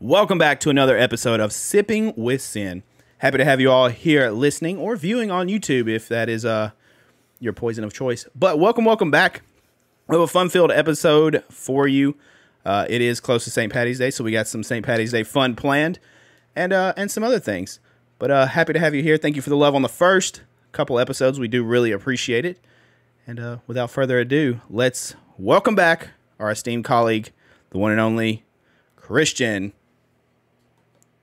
Welcome back to another episode of Sipping with Sin. Happy to have you all here listening or viewing on YouTube if that is your poison of choice. But welcome back. We have a fun-filled episode for you. It is close to St. Patty's Day, so we got some St. Patty's Day fun planned and some other things. But happy to have you here. Thank you for the love on the first couple episodes. We do really appreciate it. And without further ado, let's welcome back our esteemed colleague, the one and only Christian.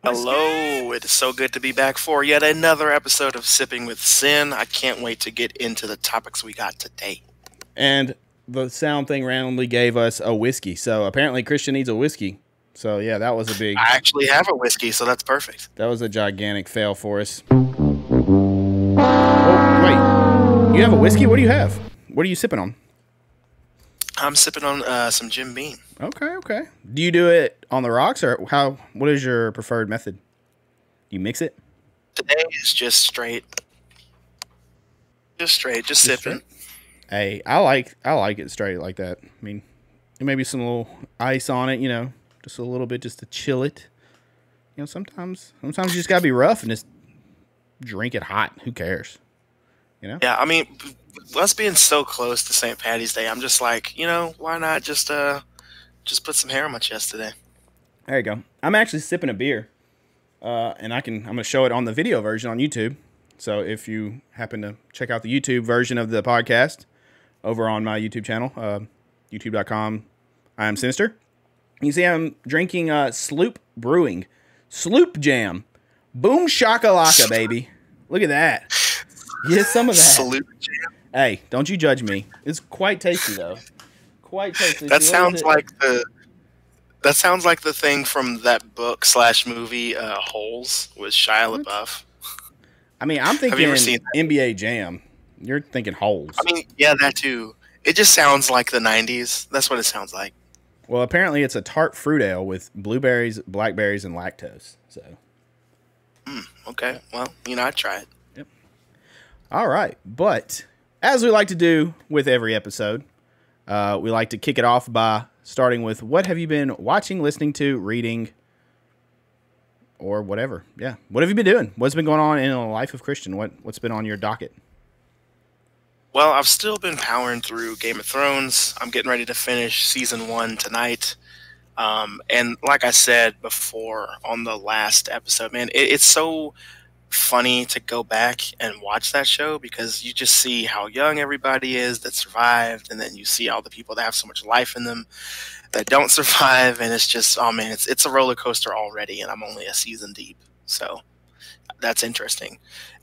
Hello, it is so good to be back for yet another episode of Sipping with Sin. I can't wait to get into the topics we got today. And the sound thing randomly gave us a whiskey, so apparently Christian needs a whiskey. So yeah, that was a big... I actually have a whiskey, so that's perfect. That was a gigantic fail for us. Oh, wait. You have a whiskey? What do you have? What are you sipping on? I'm sipping on some Jim Beam. Okay. Do you do it on the rocks, or how? What is your preferred method? You mix it? Today is just straight. Just sipping. Straight? Hey, I like it straight like that. I mean, maybe some little ice on it, just a little bit just to chill it. Sometimes you just gotta be rough and just drink it hot. Who cares? Yeah, I mean, us being so close to St. Patty's Day, I'm just like, why not just put some hair on my chest today? There you go. I'm actually sipping a beer, and I'm gonna show it on the video version on YouTube. So if you happen to check out the YouTube version of the podcast over on my YouTube channel, youtube.com, IamSinister, you see I'm drinking Sloop Brewing Sloop Jam. Boom shakalaka, baby. Look at that. Get some of that. Sloop Jam. Hey, don't you judge me. It's quite tasty though. Quite tasty. That sounds like the thing from that book / movie Holes with Shia LaBeouf. I mean, I'm thinking NBA Jam. You're thinking Holes. I mean, yeah, that too. It just sounds like the 90s. That's what it sounds like. Well, apparently it's a tart fruit ale with blueberries, blackberries, and lactose. So. Okay. Well, I'd try it. Yep. All right. But as we like to do with every episode, we like to kick it off by starting with what have you been watching, listening to, reading, or whatever. Yeah. What have you been doing? What's been going on in the life of Christian? What's been on your docket? Well, I've still been powering through Game of Thrones. I'm getting ready to finish Season 1 tonight. And like I said before on the last episode, man, it's so funny to go back and watch that show because you just see how young everybody is that survived, and then you see all the people that have so much life in them that don't survive, and it's just, oh man, it's a roller coaster already, and I'm only a season deep, so that's interesting.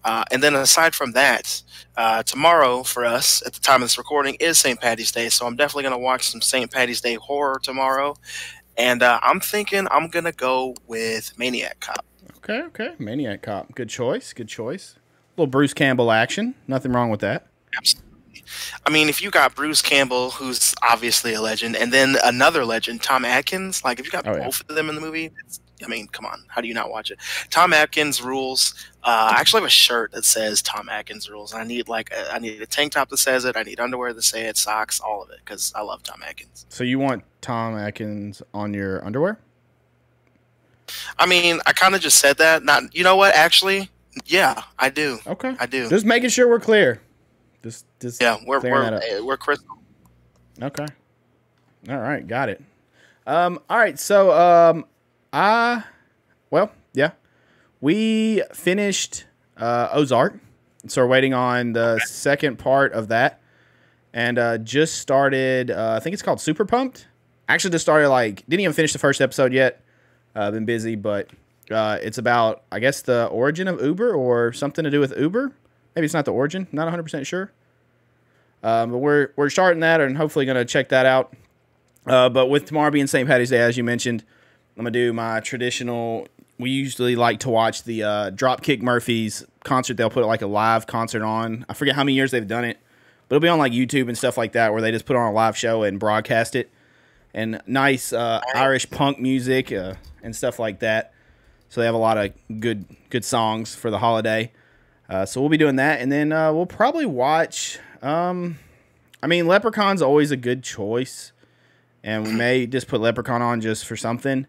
And then aside from that, tomorrow for us at the time of this recording is St. Patty's Day, so I'm definitely going to watch some St. Patty's Day horror tomorrow, and I'm thinking I'm going to go with Maniac Cop. Okay. Maniac Cop. Good choice. A little Bruce Campbell action. Nothing wrong with that. Absolutely. I mean, if you got Bruce Campbell, who's obviously a legend, and then another legend, Tom Atkins, like if you got both of them in the movie, I mean, come on. How do you not watch it? Tom Atkins rules. I actually have a shirt that says Tom Atkins rules. I need I need a tank top that says it. I need underwear that say it, socks, all of it, because I love Tom Atkins. So you want Tom Atkins on your underwear? I mean, I kind of just said that. Not, you know what? Actually, yeah, I do. Okay, I do. Just making sure we're clear. Just yeah, we're crystal. Okay. All right, got it. All right, so we finished Ozark, so we're waiting on the second part of that, and just started. I think it's called Super Pumped. Actually, just started didn't even finish the first episode yet. Been busy, but it's about, I guess, the origin of Uber or something to do with Uber. Maybe it's not the origin. Not 100% sure. But we're starting that and hopefully going to check that out. But with tomorrow being St. Patty's Day, as you mentioned, I'm going to do my traditional. We usually like to watch the Dropkick Murphys concert. They'll put a live concert on. I forget how many years they've done it, but it'll be on YouTube and stuff like that where they just put on a live show and broadcast it. And nice Irish punk music and stuff like that. So they have a lot of good songs for the holiday. So we'll be doing that. And then we'll probably watch... Leprechaun's always a good choice. And we may just put Leprechaun on just for something.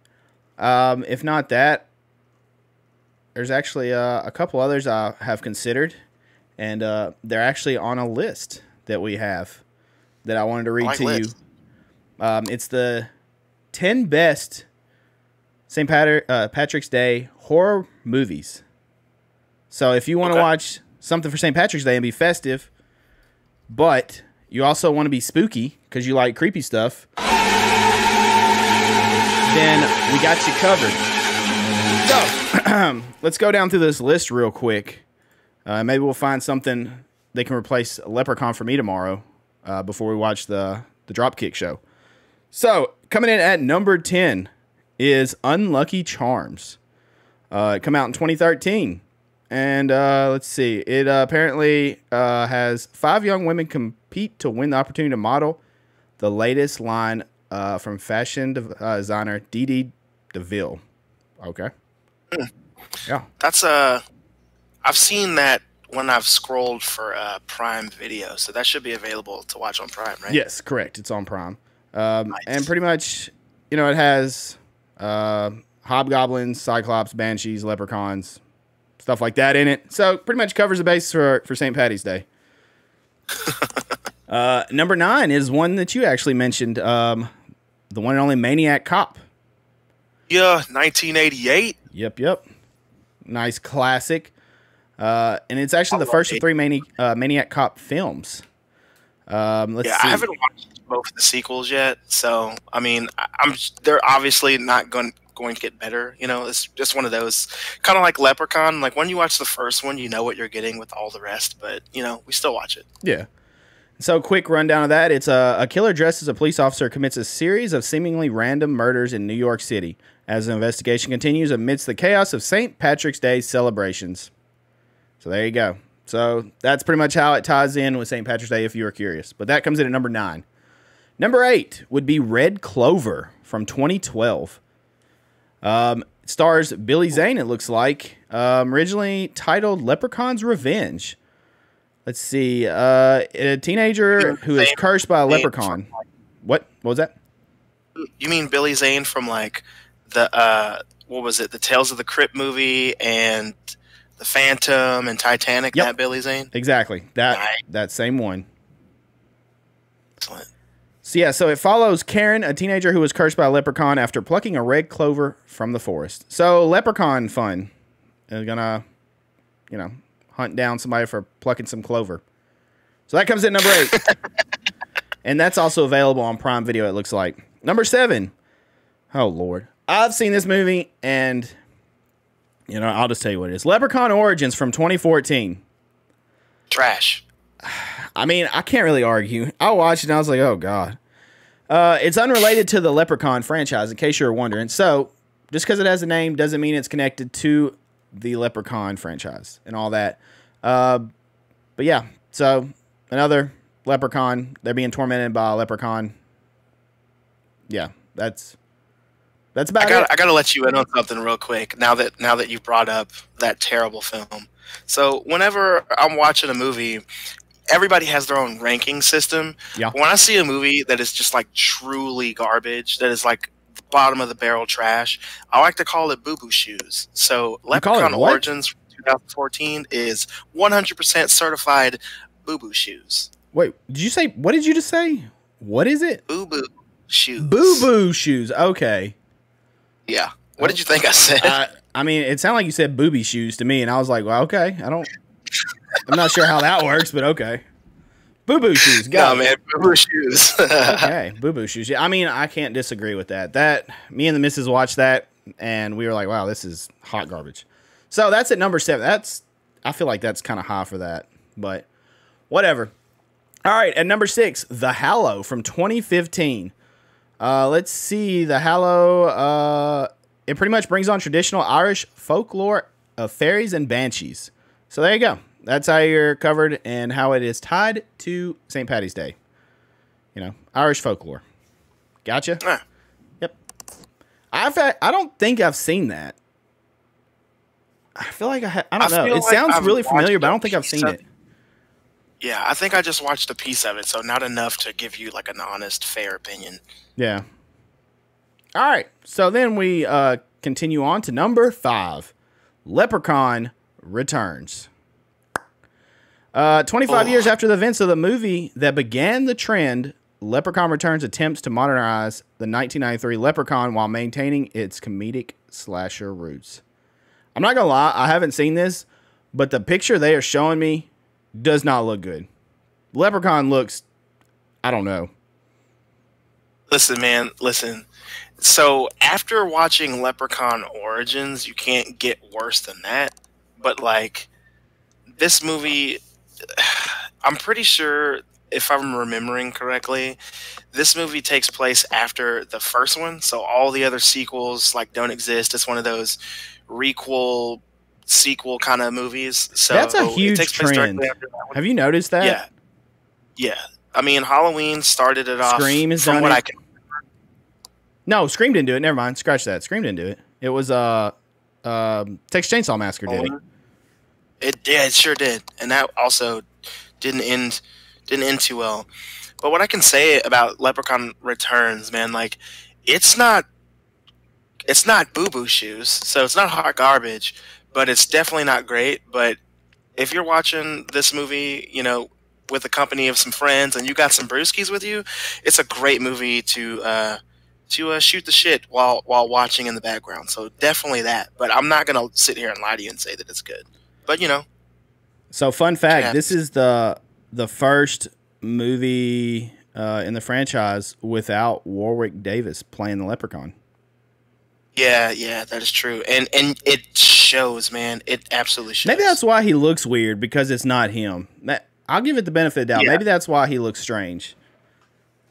If not that, there's actually a couple others I have considered, and they're actually on a list that we have that I wanted to read to you. It's the 10 best St. Patrick's Day horror movies. So if you want to watch something for St. Patrick's Day and be festive, but you also want to be spooky because you like creepy stuff, then we got you covered. So let's go down through this list real quick. Maybe we'll find something they can replace Leprechaun for me tomorrow before we watch the Dropkick show. So coming in at number 10 is Unlucky Charms. It came out in 2013. And let's see. It apparently has 5 young women compete to win the opportunity to model the latest line from fashion designer Dee DeVille. Okay. Yeah. That's I've seen that when I've scrolled for Prime Video, so that should be available to watch on Prime, right? Yes, correct. It's on Prime. Nice. And pretty much, it has hobgoblins, cyclops, banshees, leprechauns, stuff like that in it. So pretty much covers the base for St. Patty's Day. Number 9 is one that you actually mentioned, the one and only Maniac Cop. Yeah, 1988. Yep. Nice classic. And it's actually the first of 3 Maniac Cop films. Let's see. I haven't watched both the sequels yet, so I mean, they're obviously not going to get better. It's just one of those, kind of like Leprechaun. Like when you watch the first one, you know what you're getting with all the rest, but we still watch it. Yeah. So quick rundown of that. It's a killer dressed as a police officer commits a series of seemingly random murders in New York City as the investigation continues amidst the chaos of St. Patrick's Day celebrations. So there you go. So that's pretty much how it ties in with St. Patrick's Day if you were curious. But that comes in at number 9. Number 8 would be Red Clover from 2012. It stars Billy Zane, it looks like. Originally titled Leprechaun's Revenge. Let's see. A teenager who is cursed by a leprechaun. What was that? You mean Billy Zane from like the what was it? The Tales of the Crypt movie and the Phantom and Titanic. Yep. That Billy Zane. Exactly. That same one. Excellent. So it follows Karen, a teenager who was cursed by a leprechaun after plucking a red clover from the forest. So leprechaun fun. They're gonna, hunt down somebody for plucking some clover. So that comes in number 8. And that's also available on Prime Video, it looks like. Number 7. Oh, Lord. I've seen this movie, and, I'll just tell you what it is. Leprechaun Origins from 2014. Trash. I mean, I can't really argue. I watched it, and I was like, oh, God. It's unrelated to the Leprechaun franchise, in case you're wondering. So, just because it has a name doesn't mean it's connected to the Leprechaun franchise and all that. But yeah, so another leprechaun. They're being tormented by a leprechaun. Yeah, that's about it. I gotta let you in on something real quick. Now that you brought up that terrible film. So whenever I'm watching a movie, everybody has their own ranking system. Yeah. When I see a movie that is just like truly garbage, that is like the bottom of the barrel trash, I like to call it boo-boo shoes. So Leprechaun Origins 2014 is 100% certified boo-boo shoes. Wait, what did you just say? What is it? Boo-boo shoes. Boo-boo shoes. Okay. Yeah. What did you think I said? I mean, it sounded like you said booby shoes to me, and I was like, well, okay. I'm not sure how that works, but okay. Boo-boo shoes. No, man, boo-boo shoes. Okay, boo-boo shoes. Yeah, I mean, I can't disagree with that. Me and the missus watched that, and we were like, wow, this is hot garbage. So that's at number 7. I feel like that's kind of high for that, but whatever. All right, at number 6, The Hallow from 2015. Let's see, The Hallow, it pretty much brings on traditional Irish folklore of fairies and banshees. So there you go. That's how you're covered and how it is tied to St. Patty's Day. Irish folklore. Gotcha? Yep. I don't think I've seen that. I feel like I don't know. It sounds really familiar, but I don't think I've seen it. Yeah, I think I just watched a piece of it, so not enough to give you like an honest, fair opinion. Yeah. All right. So then we continue on to number 5, Leprechaun Returns. 25 years after the events of the movie that began the trend, Leprechaun Returns attempts to modernize the 1993 Leprechaun while maintaining its comedic slasher roots. I'm not going to lie, I haven't seen this, but the picture they are showing me does not look good. Leprechaun looks, I don't know. Listen, man, listen. So after watching Leprechaun Origins, you can't get worse than that. But like this movie, I'm pretty sure, if I'm remembering correctly, this movie takes place after the first one. So all the other sequels like don't exist. It's one of those requel sequel kind of movies. So that's a huge trend. Have you noticed that? Yeah. Yeah. I mean, Halloween started it off. Scream is done it. No, Scream didn't do it. Never mind. Scratch that. Scream didn't do it. It was Texas Chainsaw Massacre did it. It sure did. And that also didn't end too well. But what I can say about Leprechaun Returns, man, like it's not boo-boo shoes, so it's not hot garbage, but it's definitely not great. But if you're watching this movie, you know, with the company of some friends and you got some brewskis with you, it's a great movie to shoot the shit while watching in the background. So definitely that. But I'm not gonna sit here and lie to you and say that it's good. But you know. So fun fact: this is the first movie in the franchise without Warwick Davis playing the Leprechaun. Yeah, that is true, and it shows, man. It absolutely shows. Maybe that's why he looks weird, because it's not him. I'll give it the benefit of the doubt. Yeah. Maybe that's why he looks strange.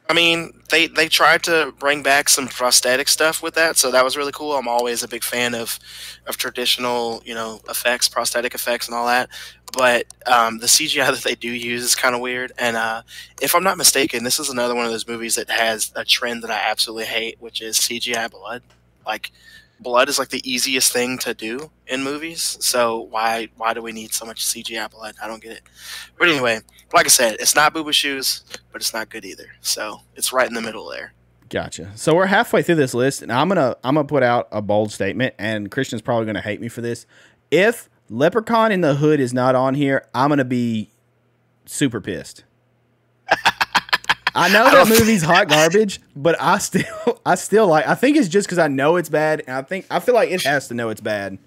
I mean, they tried to bring back some prosthetic stuff with that, so that was really cool. I'm always a big fan of traditional, you know, effects, prosthetic effects, and all that. But the CGI that they do use is kind of weird. And if I'm not mistaken, this is another one of those movies that has a trend that I absolutely hate, which is CGI blood. Like, blood is like the easiest thing to do in movies, so why do we need so much CGI blood? I don't get it. But anyway, like I said, it's not boo-boo shoes, but it's not good either. So it's right in the middle there. Gotcha. So we're halfway through this list, and I'm gonna put out a bold statement, and Christian's probably gonna hate me for this. If Leprechaun in the Hood is not on here, I'm gonna be super pissed. I know that movie's hot garbage, but I still like. I think it's just because I know it's bad, and I feel like it has to know it's bad.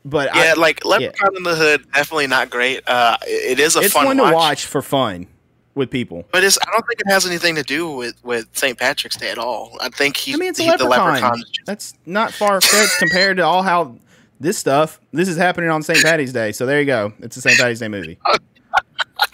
But yeah, like Leprechaun in the Hood, definitely not great. It is it's fun one to watch for fun with people. But I don't think it has anything to do with St. Patrick's Day at all. I think it's a Leprechaun. That's not far fetched compared to all how this is happening on St. Patty's Day. So there you go. It's a St. Patty's Day movie.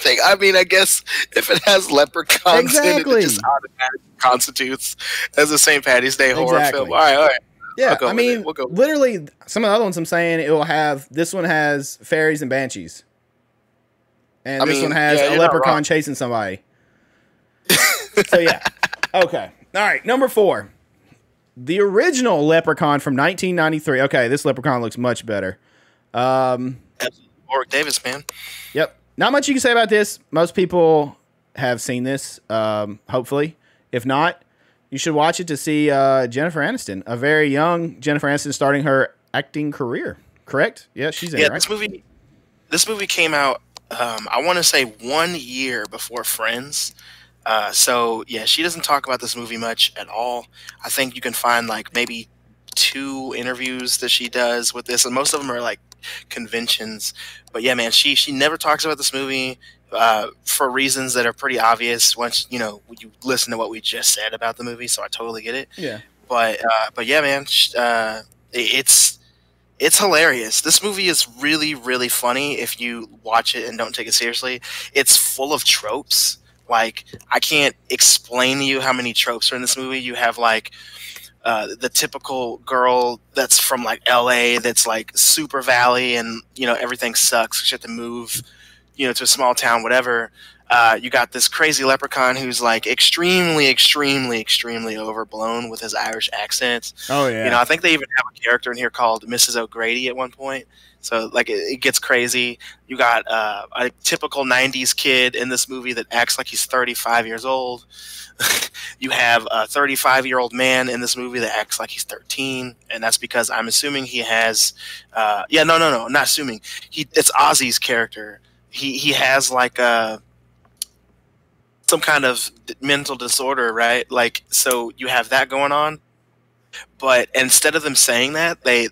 I guess if it has leprechauns in it, it just automatically constitutes as a St. Patty's Day horror film. All right. Yeah, I mean, literally, some of the other ones I'm saying, it will have, this one has fairies and banshees. And this one has a leprechaun chasing somebody. So, yeah. Okay. All right, number 4. The original Leprechaun from 1993. Okay, this Leprechaun looks much better. Warwick Davis, man. Yep. Not much you can say about this. Most people have seen this, hopefully. If not, you should watch it to see Jennifer Aniston, a very young Jennifer Aniston starting her acting career. Correct? Yeah, she's in it, right? This movie came out, I want to say 1 year before Friends. So, yeah, she doesn't talk about this movie much at all. I think you can find, like, maybe 2 interviews that she does with this, and most of them are, like, conventions. But yeah, man, she never talks about this movie for reasons that are pretty obvious once you listen to what we just said about the movie. So I totally get it. Yeah. But yeah, man, it's hilarious. This movie is really, really funny if you watch it and don't take it seriously. It's full of tropes. Like, I can't explain to you how many tropes are in this movie. You have like the typical girl that's from like LA that's like super valley and everything sucks. She have to move to a small town, whatever. You got this crazy leprechaun who's like extremely, extremely, extremely overblown with his Irish accent. Oh yeah. I think they even have a character in here called Mrs. O'Grady at one point. So like it gets crazy. You got a typical '90s kid in this movie that acts like he's 35 years old. You have a 35-year-old man in this movie that acts like he's 13, and that's because I'm assuming he has. No, I'm not assuming. It's Ozzy's character. He has like some kind of mental disorder, right? Like, so you have that going on. But instead of them saying that, the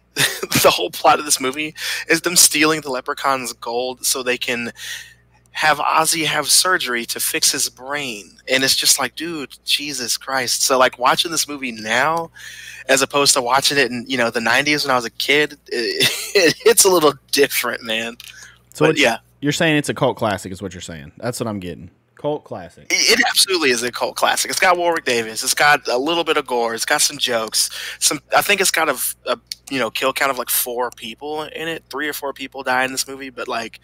whole plot of this movie is them stealing the Leprechaun's gold so they can have Ozzy have surgery to fix his brain. And it's just like, dude, Jesus Christ. So like watching this movie now, as opposed to watching it in, the 90s when I was a kid, it's a little different, man. So but, you're saying it's a cult classic is what you're saying. That's what I'm getting. Cult classic. It absolutely is a cult classic. It's got Warwick Davis. It's got a little bit of gore. It's got some jokes. I think it's got a kill count of like 4 people in it. 3 or 4 people die in this movie. But like,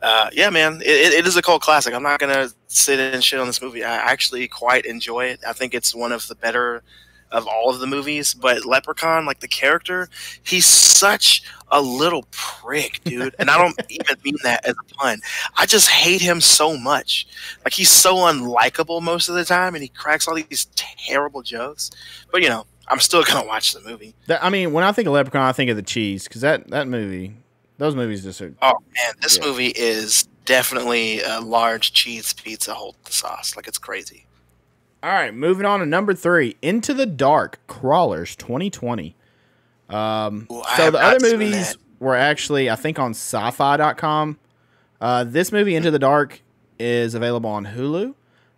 yeah, man, it is a cult classic. I'm not gonna sit and shit on this movie. I actually quite enjoy it. I think it's one of the better of all of the movies. But Leprechaun, like the character, he's such a little prick, dude. And I don't even mean that as a pun. I just hate him so much. Like, he's so unlikable most of the time, and he cracks all these terrible jokes. But, I'm still going to watch the movie. I mean, when I think of Leprechaun, I think of the cheese, because that movie, those movies just are... Oh, man, this movie is definitely a large cheese pizza holding the sauce. Like, it's crazy. All right, moving on to number 3, Into the Dark, Crawlers, 2020. So the other movies were actually, I think, on sci-fi.com. This movie, Into the Dark, is available on Hulu.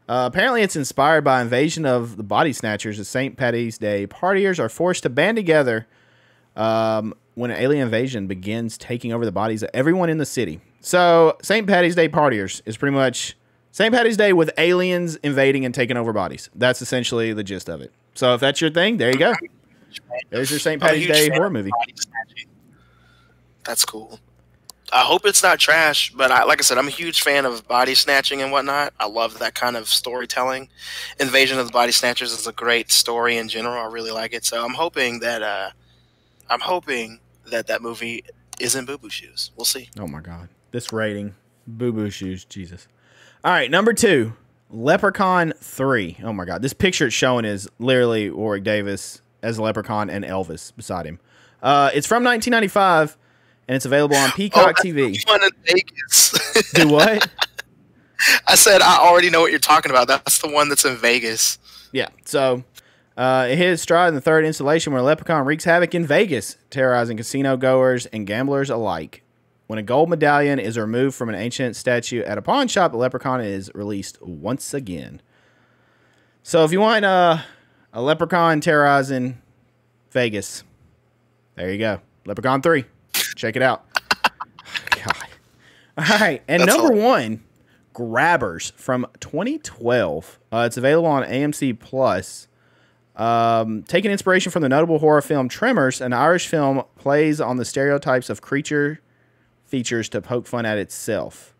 Apparently, it's inspired by Invasion of the Body Snatchers. As St. Paddy's Day partiers are forced to band together when an alien invasion begins taking over the bodies of everyone in the city. So St. Paddy's Day partiers is pretty much St. Paddy's Day with aliens invading and taking over bodies. That's essentially the gist of it. So if that's your thing, there you go. There's your St. Paddy's Day horror movie. That's cool. I hope it's not trash, but like I said, I'm a huge fan of body snatching and whatnot. I love that kind of storytelling. Invasion of the Body Snatchers is a great story in general. I really like it. So I'm hoping that that movie isn't Boo Boo Shoes. We'll see. Oh my God. This rating. Boo Boo Shoes. Jesus. All right, number 2, Leprechaun 3. Oh my God. This picture it's showing is literally Warwick Davis as a leprechaun and Elvis beside him. It's from 1995, and it's available on Peacock TV. The one in Vegas. Do what? I said I already know what you're talking about. That's the one that's in Vegas. Yeah. So it hit its stride in the 3rd installation where Leprechaun wreaks havoc in Vegas, terrorizing casino goers and gamblers alike. When a gold medallion is removed from an ancient statue at a pawn shop, the Leprechaun is released once again. So if you want a Leprechaun terrorizing Vegas, there you go. Leprechaun 3. Check it out. God. All right. And that's number 1, Grabbers from 2012. It's available on AMC Plus. Taking inspiration from the notable horror film Tremors, an Irish film plays on the stereotypes of creature features to poke fun at itself.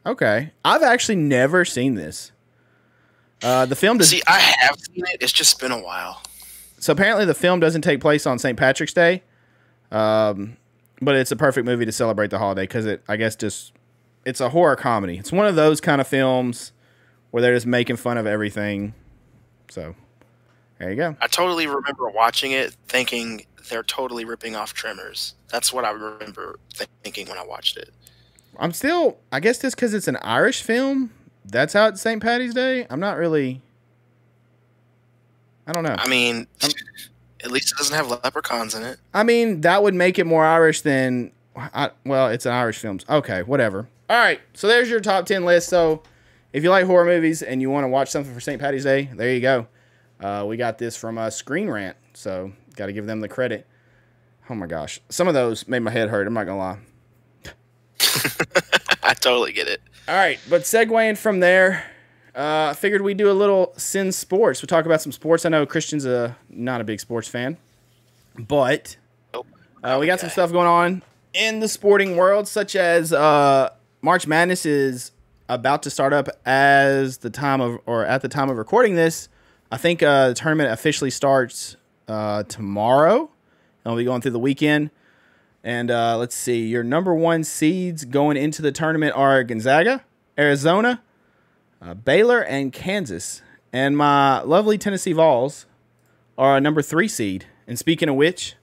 Okay. I've actually never seen this. The film does... See, I have seen it. It's just been a while. So apparently the film doesn't take place on St. Patrick's Day. But it's a perfect movie to celebrate the holiday because it's a horror comedy. It's one of those kind of films where they're just making fun of everything. So there you go. I totally remember watching it thinking they're totally ripping off Tremors. That's what I remember thinking when I watched it. I guess just because it's an Irish film, that's how it's St. Paddy's Day. I don't know. I mean, at least it doesn't have leprechauns in it. I mean, that would make it more Irish than... well, it's an Irish film. Okay, whatever. All right, so there's your top 10 list. So if you like horror movies and you want to watch something for St. Paddy's Day, there you go. We got this from Screen Rant, so got to give them the credit. Oh, my gosh. Some of those made my head hurt. I'm not going to lie. I totally get it. All right, but segueing from there, I figured we'd do a little Sin Sports. We'll talk about some sports. I know Christian's not a big sports fan, but we got some stuff going on in the sporting world, such as March Madness is about to start up at the time of recording this. I think the tournament officially starts tomorrow. I'll be going through the weekend. And let's see, your number 1 seeds going into the tournament are Gonzaga, Arizona, Baylor, and Kansas. And my lovely Tennessee Vols are a number 3 seed. And speaking of which,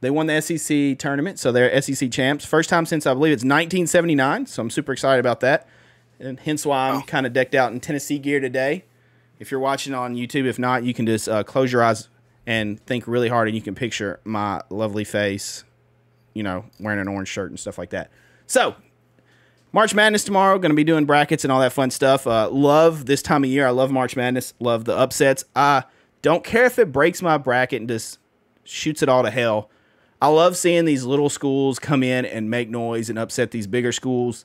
they won the SEC tournament, so they're SEC champs. First time since, I believe, it's 1979, so I'm super excited about that. And hence why I'm kind of decked out in Tennessee gear today. If you're watching on YouTube, if not, you can just close your eyes and think really hard, and you can picture my lovely face, you know, wearing an orange shirt and stuff like that. So, March Madness tomorrow, going to be doing brackets and all that fun stuff. Love this time of year. I love March Madness. Love the upsets. I don't care if it breaks my bracket and just shoots it all to hell. I love seeing these little schools come in and make noise and upset these bigger schools.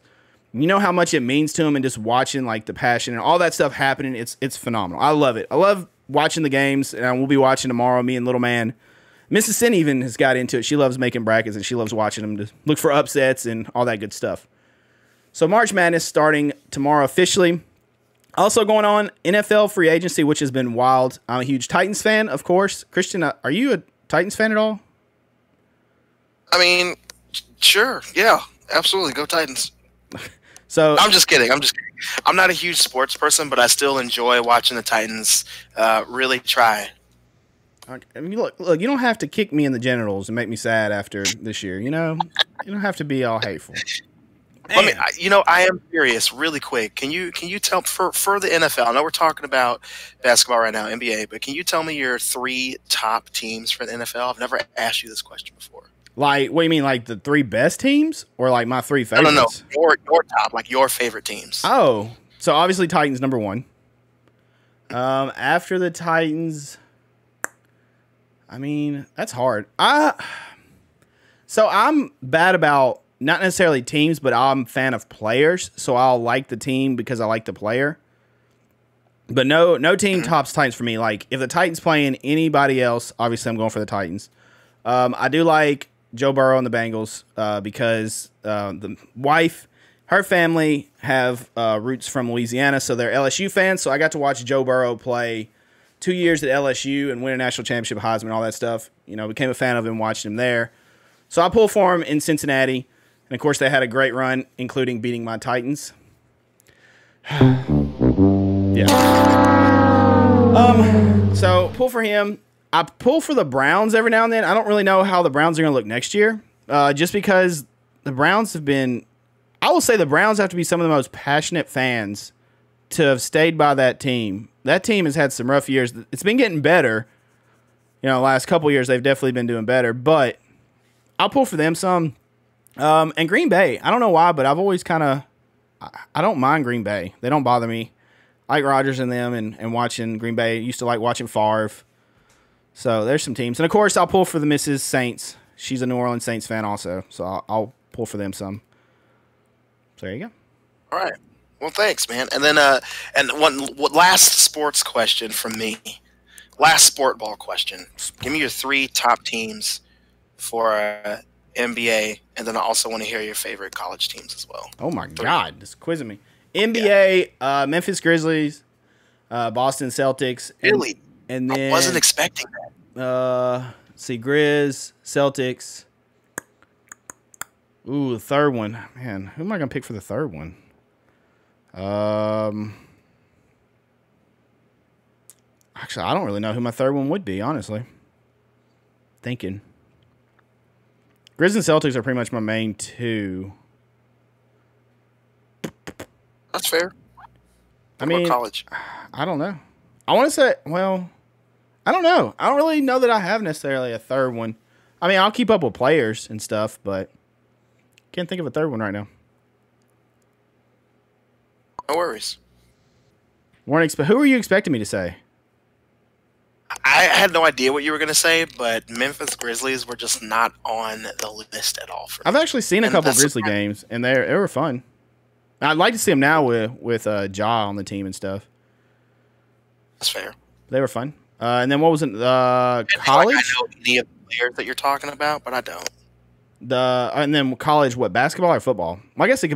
You know how much it means to them, and just watching like the passion and all that stuff happening. It's phenomenal. I love it. I love watching the games, and we'll be watching tomorrow. Me and little man, Mrs. Sin even has got into it. She loves making brackets, and she loves watching them to look for upsets and all that good stuff. So March Madness starting tomorrow officially. Also going on, NFL free agency, which has been wild. I'm a huge Titans fan, of course. Christian, are you a Titans fan at all? I mean, sure. Yeah, absolutely. Go Titans. So I'm just kidding. I'm not a huge sports person, but I still enjoy watching the Titans really try. I mean, look, you don't have to kick me in the genitals and make me sad after this year. You know, you don't have to be all hateful. I am curious, really quick. Can you tell for the NFL? I know we're talking about basketball right now, NBA, but can you tell me your 3 top teams for the NFL? I've never asked you this question before. Like, what do you mean, like the 3 best teams, or like my 3 favorites? No. Your top, like your favorite teams. Oh, so obviously Titans number 1. After the Titans, I mean, that's hard. So I'm bad about not necessarily teams, but I'm a fan of players. So I'll like the team because I like the player. But no team tops Titans for me. Like, if the Titans playing anybody else, obviously I'm going for the Titans. I do like Joe Burrow and the Bengals because the wife, her family have roots from Louisiana, so they're LSU fans. So I got to watch Joe Burrow play 2 years at LSU and win a national championship, Heisman, all that stuff. You know, became a fan of him, watching him there. So I pulled for him in Cincinnati. And, of course, they had a great run, including beating my Titans. Yeah. So, pull for him. I pull for the Browns every now and then. I don't really know how the Browns are going to look next year. Just because the Browns have been... I will say the Browns have to be some of the most passionate fans to have stayed by that team. That team has had some rough years. It's been getting better. You know, the last couple years, they've definitely been doing better. But I'll pull for them some. And Green Bay, I don't know why, but I've always kind of, I don't mind Green Bay. They don't bother me. I like Rodgers and them and watching Green Bay. Used to like watching Favre. So there's some teams. And, of course, I'll pull for the Mrs. Saints. She's a New Orleans Saints fan also. So I'll pull for them some. So there you go. All right. Well, thanks, man. And then one last sports question from me. Last sport ball question. Give me your 3 top teams for NBA, and then I also want to hear your favorite college teams as well. Oh, my God. This is quizzing me. NBA, Memphis Grizzlies, Boston Celtics. Really? And then, I wasn't expecting that. See, Grizz, Celtics. Ooh, the third one. Man, who am I going to pick for the third one? Actually, I don't really know who my third one would be, honestly. Thinking. Grizz and Celtics are pretty much my main 2. That's fair. I mean, college. I don't know. I want to say, well, I don't know. I don't really know that I have necessarily a third one. I mean, I'll keep up with players and stuff, but can't think of a third one right now. No worries. Who are you expecting me to say? I had no idea what you were going to say, but Memphis Grizzlies were just not on the list at all. I've actually seen a couple Grizzly games, and they were fun. I'd like to see them now with Ja on the team and stuff. That's fair. They were fun. And then what was it? College? I know any of the players that you're talking about, but I don't. And then college, what, basketball or football? Well, I guess it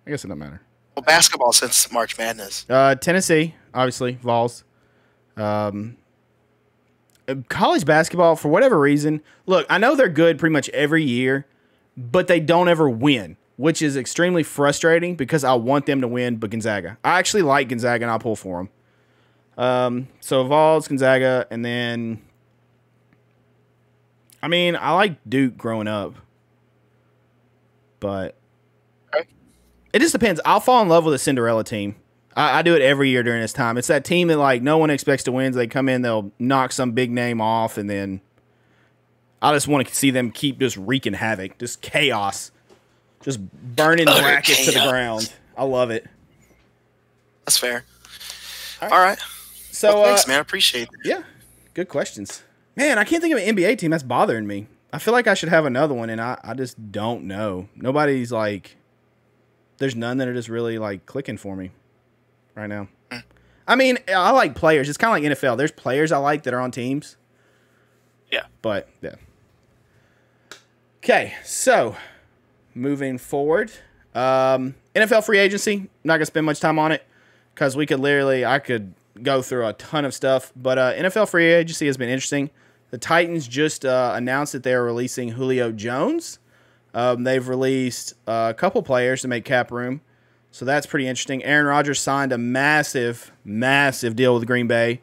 doesn't matter. Well, basketball since March Madness. Tennessee, obviously, Vols. college basketball, for whatever reason, look, I know they're good pretty much every year, but they don't ever win, which is extremely frustrating because I want them to win, but Gonzaga. I actually like Gonzaga, and I'll pull for them. So Vols, Gonzaga, and then, I mean, I like Duke growing up, but it just depends. I'll fall in love with a Cinderella team. I do it every year during this time. It's that team that, like, no one expects to win. So they come in, they'll knock some big name off, and then I just want to see them keep just wreaking havoc, just chaos, just burning brackets to the ground. I love it. That's fair. All right. So, well, thanks, man. I appreciate it. Yeah, good questions. Man, I can't think of an NBA team that's bothering me. I feel like I should have another one, and I just don't know. Nobody's like, there's none that are just really like clicking for me right now. I mean, I like players. It's kind of like NFL. There's players I like that are on teams. Yeah. But, yeah. Okay, so moving forward. NFL free agency. I'm not going to spend much time on it because I could go through a ton of stuff. But NFL free agency has been interesting. The Titans just announced that they are releasing Julio Jones. They've released a couple players to make cap room. So that's pretty interesting. Aaron Rodgers signed a massive, massive deal with Green Bay.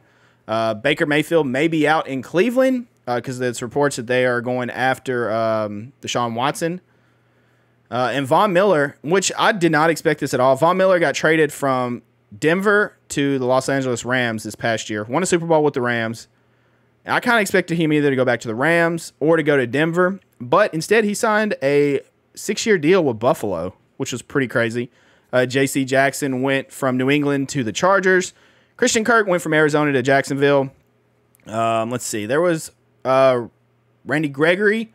Baker Mayfield may be out in Cleveland because it's reports that they are going after Deshaun Watson. And Von Miller, which I did not expect this at all. Von Miller got traded from Denver to the Los Angeles Rams this past year. Won a Super Bowl with the Rams. And I kind of expected him either to go back to the Rams or to go to Denver. But instead, he signed a 6-year deal with Buffalo, which was pretty crazy. J.C. Jackson went from New England to the Chargers. Christian Kirk went from Arizona to Jacksonville. Let's see. There was Randy Gregory.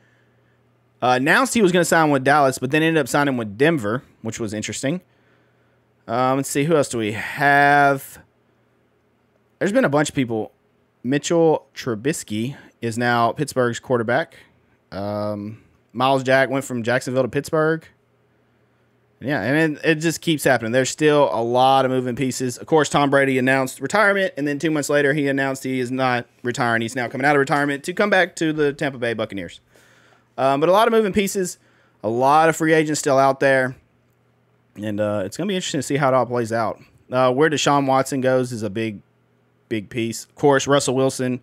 Announced he was going to sign with Dallas, but then ended up signing with Denver, which was interesting. Let's see. Who else do we have? There's been a bunch of people. Mitchell Trubisky is now Pittsburgh's quarterback. Miles Jack went from Jacksonville to Pittsburgh. Yeah, and it just keeps happening. There's still a lot of moving pieces. Of course, Tom Brady announced retirement, and then 2 months later, he announced he is not retiring. He's now coming out of retirement to come back to the Tampa Bay Buccaneers. But a lot of moving pieces, a lot of free agents still out there, and it's going to be interesting to see how it all plays out. Where Deshaun Watson goes is a big piece. Of course, Russell Wilson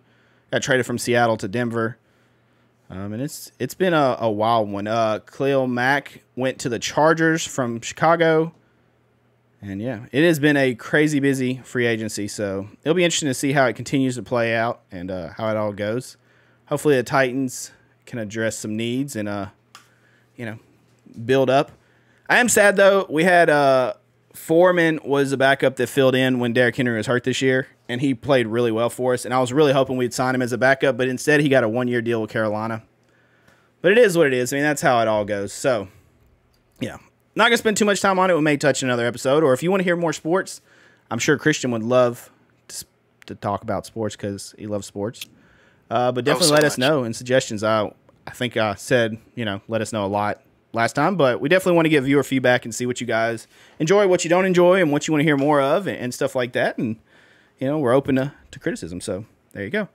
got traded from Seattle to Denver. And it's been a wild one. Khalil Mack went to the Chargers from Chicago. And, yeah, it has been a crazy busy free agency. So it'll be interesting to see how it continues to play out and how it all goes. Hopefully the Titans can address some needs and, build up. I am sad, though. We had Foreman was a backup that filled in when Derrick Henry was hurt this year. And he played really well for us. And I was really hoping we'd sign him as a backup. But instead, he got a 1-year deal with Carolina. But it is what it is. I mean, that's how it all goes. So, yeah. Not going to spend too much time on it. We may touch another episode. Or if you want to hear more sports, I'm sure Christian would love to talk about sports because he loves sports. But definitely let us know and suggestions. I think I said, let us know a lot last time. But we definitely want to get viewer feedback and see what you guys enjoy, what you don't enjoy, and what you want to hear more of and stuff like that. And we're open to criticism, so there you go.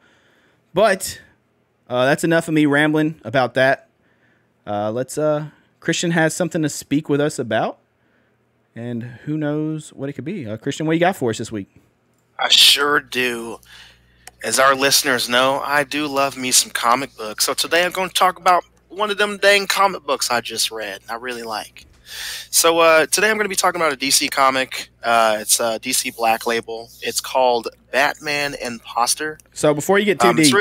But that's enough of me rambling about that. Christian has something to speak with us about, and who knows what it could be. Christian, what you got for us this week? I sure do. As our listeners know, I do love me some comic books. So today I'm going to talk about one of them dang comic books I just read. I really like. So today I'm going to be talking about a DC comic. It's a DC Black Label. It's called Batman Imposter. So before you get too deep,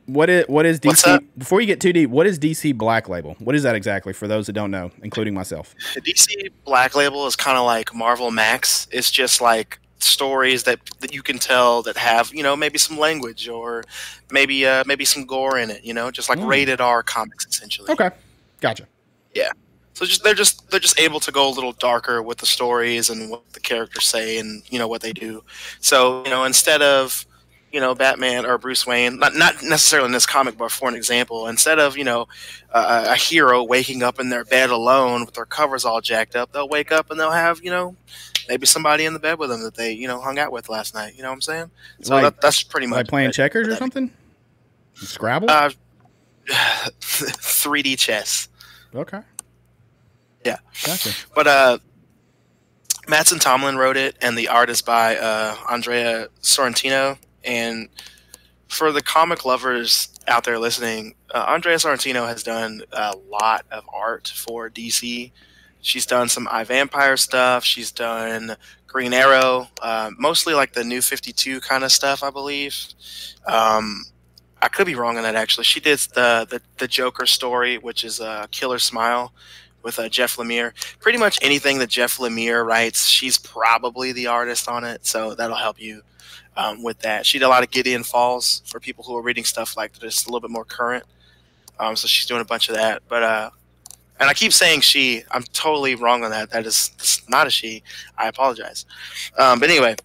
what is DC? Before you get too deep, what is DC Black Label? What is that exactly for those that don't know, including myself? The DC Black Label is kind of like Marvel Max. It's just like stories that you can tell that have maybe some language or maybe some gore in it. Just like rated R comics essentially. Okay, gotcha. Yeah. So they're just able to go a little darker with the stories and what the characters say and what they do. So instead of Batman or Bruce Wayne, not necessarily in this comic, but for an example, instead of a hero waking up in their bed alone with their covers all jacked up, they'll wake up and they'll have maybe somebody in the bed with them that they hung out with last night. You know what I'm saying? So that's pretty much like playing checkers or something. Scrabble? 3D chess. Okay. Yeah. Gotcha. But Mattson Tomlin wrote it, and the art is by Andrea Sorrentino. And for the comic lovers out there listening, Andrea Sorrentino has done a lot of art for DC. She's done some iVampire stuff. She's done Green Arrow, mostly like the New 52 kind of stuff, I believe. I could be wrong on that, actually. She did the Joker story, which is Killer Smile, with Jeff Lemire. Pretty much anything that Jeff Lemire writes, she's probably the artist on it, so that'll help you with that. She did a lot of Gideon Falls for people who are reading stuff like just a little bit more current. So she's doing a bunch of that. But and I keep saying she. I'm totally wrong on that. That's not a she. I apologize. But anyway,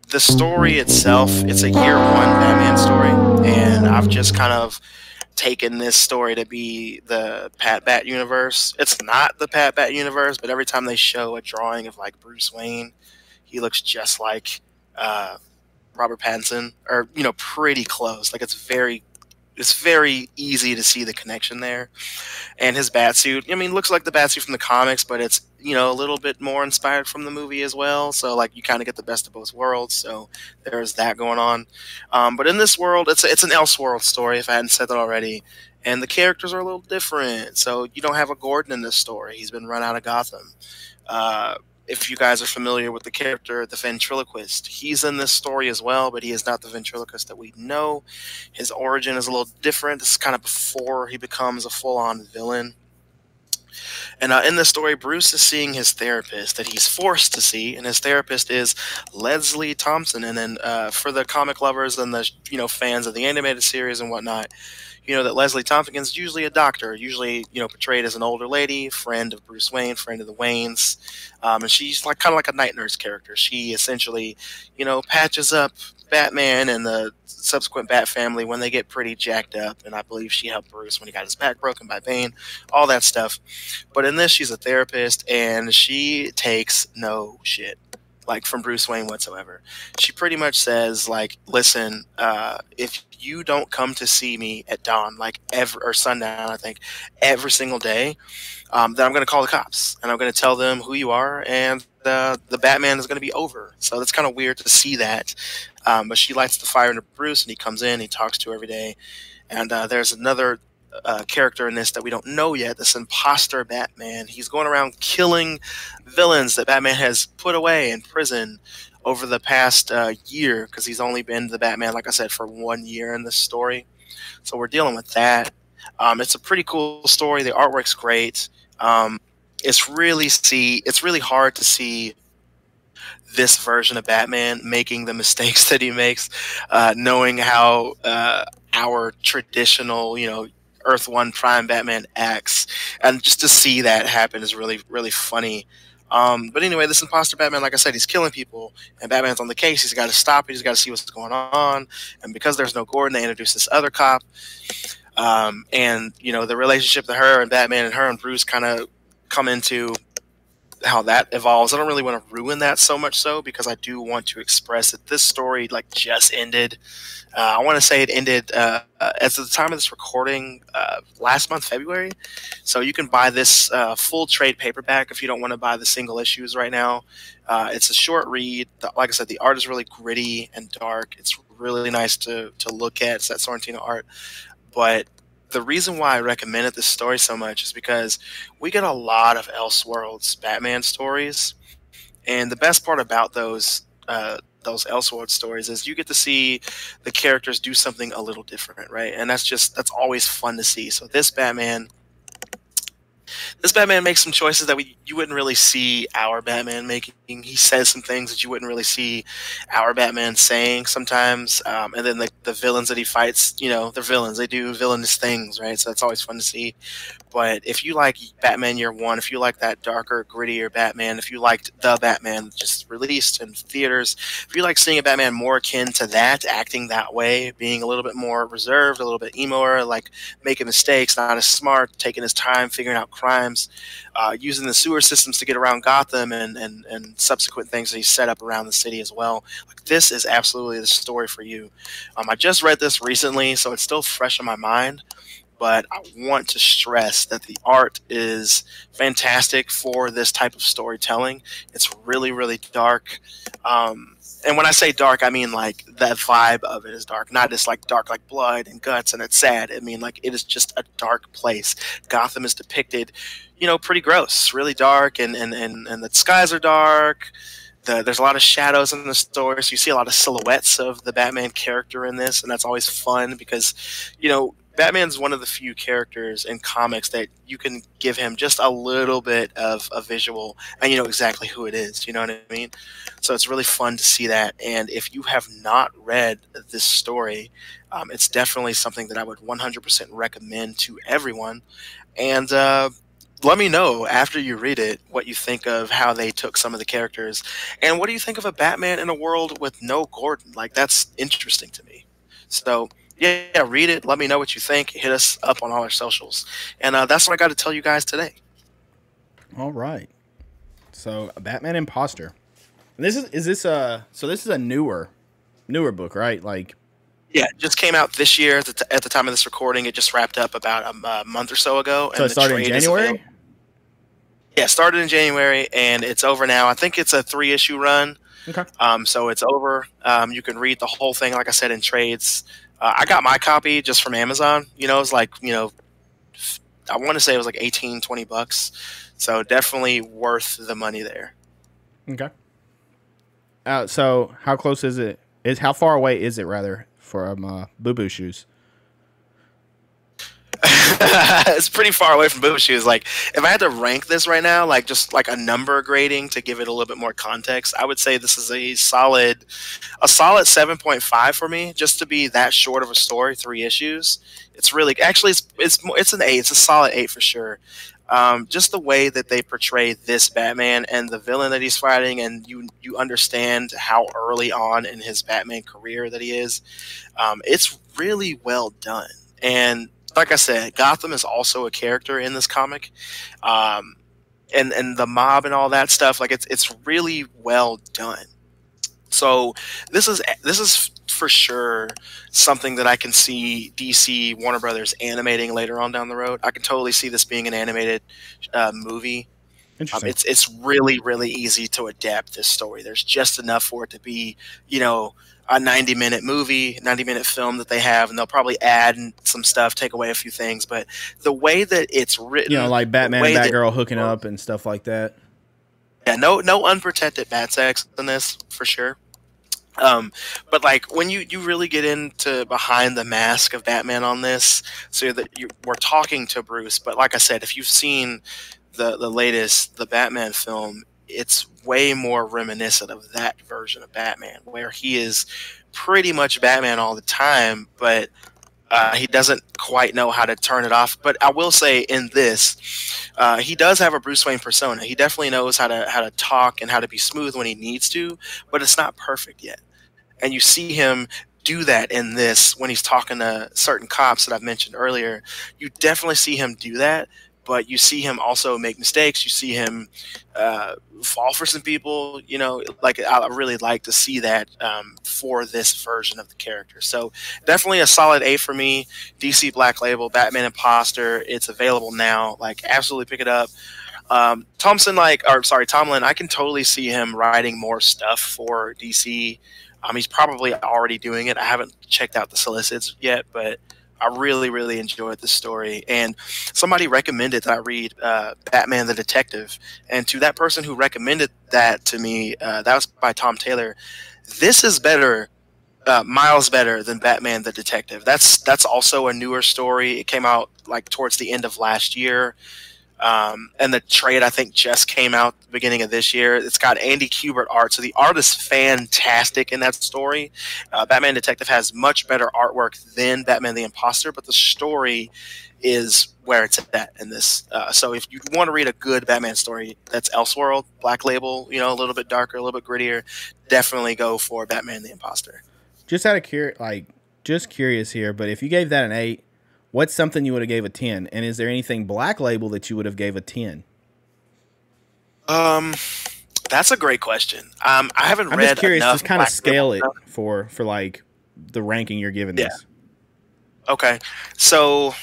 the story itself, it's a year one Batman story, and I've just kind of taken this story to be the Pat Bat universe. It's not the Pat Bat universe, but every time they show a drawing of like Bruce Wayne, he looks just like Robert Pattinson, or pretty close. Like it's very easy to see the connection there. And his batsuit, looks like the batsuit from the comics, but it's a little bit more inspired from the movie as well. So like you kind of get the best of both worlds. So there's that going on. But in this world, it's an Elseworld story, if I hadn't said that already. And the characters are a little different. So you don't have a Gordon in this story. He's been run out of Gotham. If you guys are familiar with the character, the ventriloquist, he's in this story as well, but he is not the ventriloquist that we know. His origin is a little different. This is kind of before he becomes a full-on villain. And in this story, Bruce is seeing his therapist that he's forced to see, and his therapist is Leslie Thompson. And then for the comic lovers and the fans of the animated series and whatnot, that Leslie Thompson is usually a doctor, usually portrayed as an older lady, friend of Bruce Wayne, friend of the Waynes, and she's kind of like a night nurse character. She essentially, patches up Batman and the subsequent Bat family when they get pretty jacked up, and I believe she helped Bruce when he got his back broken by Bane, all that stuff. But in this, she's a therapist, and she takes no shit from Bruce Wayne whatsoever. She pretty much says, listen, if you don't come to see me at dawn, or sundown, I think, every single day, then I'm going to call the cops, and I'm going to tell them who you are, and the Batman is going to be over. So that's kind of weird to see that. But she lights the fire under Bruce, and he comes in, he talks to her every day. And there's another character in this that we don't know yet, this Imposter Batman. He's going around killing villains that Batman has put away in prison over the past year, because he's only been the Batman, like I said, for 1 year in this story. So we're dealing with that. It's a pretty cool story. The artwork's great. It's really hard to see this version of Batman making the mistakes that he makes, knowing how our traditional, Earth 1 Prime Batman acts, and just to see that happen is really, really funny. But anyway, this Imposter Batman, like I said, he's killing people, and Batman's on the case. He's got to stop it. He's got to see what's going on. And because there's no Gordon, they introduce this other cop. And, the relationship to her and Batman and her and Bruce kind of come into how that evolves. I don't really want to ruin that so much so, because I do want to express that this story just ended. I want to say it ended as of the time of this recording last month, February. So you can buy this full trade paperback if you don't want to buy the single issues right now. It's a short read. Like I said, the art is really gritty and dark. It's really nice to look at. It's that Sorrentino art. But the reason why I recommended this story so much is because we get a lot of Elseworlds Batman stories, and the best part about those Elseworlds stories is you get to see the characters do something a little different, right? And that's always fun to see. So this Batman makes some choices that you wouldn't really see our Batman making. He says some things that you wouldn't really see our Batman saying sometimes. And then the villains that he fights, they're villains. They do villainous things, right? So that's always fun to see. But if you like Batman Year One, if you like that darker, grittier Batman, if you liked the Batman just released in theaters, if you like seeing a Batman more akin to that, acting that way, being a little bit more reserved, a little bit emo, making mistakes, not as smart, taking his time, figuring out crime, times, using the sewer systems to get around Gotham, and subsequent things that he set up around the city as well. Like, this is absolutely the story for you. I just read this recently, so it's still fresh in my mind, but I want to stress that the art is fantastic for this type of storytelling. It's really, really dark. And when I say dark, I mean like that vibe of it is dark, not just like dark like blood and guts and it's sad. I mean, like, it is just a dark place. Gotham is depicted, pretty gross, really dark, and the skies are dark. There's a lot of shadows in the story, so you see a lot of silhouettes of the Batman character in this, and that's always fun because, Batman's one of the few characters in comics that you can give him just a little bit of a visual and you know exactly who it is. You know what I mean? So it's really fun to see that. And if you have not read this story, it's definitely something that I would 100% recommend to everyone. And let me know after you read it what you think of how they took some of the characters. And what do you think of a Batman in a world with no Gordon? Like, that's interesting to me. So yeah, read it. Let me know what you think. Hit us up on all our socials. And that's what I got to tell you guys today. All right. So, Batman Imposter. And this is a newer book, right? Like, yeah, it just came out this year at the time of this recording. It just wrapped up about a month or so ago. So it started in January? Yeah, it started in January, and it's over now. I think it's a 3-issue run. Okay. So it's over. You can read the whole thing, like I said, in trades. I got my copy just from Amazon. It was like, I want to say it was like $18-20. So definitely worth the money there. Okay. So how close is it? How far away is it, rather, from Boo Boo Shoes? It's pretty far away from Boo Boo Shoes. Like, if I had to rank this right now, like just like a number grading to give it a little bit more context, I would say this is a solid 7.5 for me, just to be that short of a story, 3 issues. It's really, actually, it's an 8. It's a solid 8 for sure. Just the way that they portray this Batman and the villain that he's fighting, and you understand how early on in his Batman career that he is. It's really well done. And like I said, Gotham is also a character in this comic, and the mob and all that stuff. Like, it's really well done. So this is for sure something that I can see DC Warner Brothers animating later on down the road. I can totally see this being an animated movie. Interesting. It's really, really easy to adapt this story. There's just enough for it to be, a 90-minute movie, 90-minute film that they have, and they'll probably add some stuff, take away a few things. But the way that it's written, like Batman and Batgirl hooking up and stuff like that. Yeah, no unprotected bat sex in this for sure. But like, when you really get into behind the mask of Batman on this, so that we're talking to Bruce. But like I said, if you've seen the latest Batman film, it's way more reminiscent of that version of Batman, where he is pretty much Batman all the time, but he doesn't quite know how to turn it off. But I will say, in this, he does have a Bruce Wayne persona. He definitely knows how to talk and how to be smooth when he needs to, but it's not perfect yet. And you see him do that in this when he's talking to certain cops that I've mentioned earlier. You definitely see him do that, but you see him also make mistakes. You see him fall for some people. Like, I really like to see that for this version of the character. So definitely a solid 8 for me. DC Black Label, Batman Imposter. It's available now. Like, absolutely pick it up. Tomlin, I can totally see him writing more stuff for DC. He's probably already doing it. I haven't checked out the solicits yet, but I really, really enjoyed this story. And somebody recommended that I read Batman the Detective. And to that person who recommended that to me, that was by Tom Taylor. This is better, miles better than Batman the Detective. That's also a newer story. It came out like towards the end of last year. And the trade, I think, just came out at the beginning of this year. It's got Andy Kubert art, so the art is fantastic in that story. Batman Detective has much better artwork than Batman the Imposter, but the story is where it's at in this. So if you want to read a good Batman story that's Elseworld, Black Label, a little bit darker, a little bit grittier, definitely go for Batman the Imposter. Just out of curious here, but if you gave that an 8, what's something you would have gave a 10? And is there anything Black Label that you would have gave a 10? That's a great question. I haven't I'm read just curious, enough just kind of Black scale Label it for like the ranking you're giving this. Okay. So,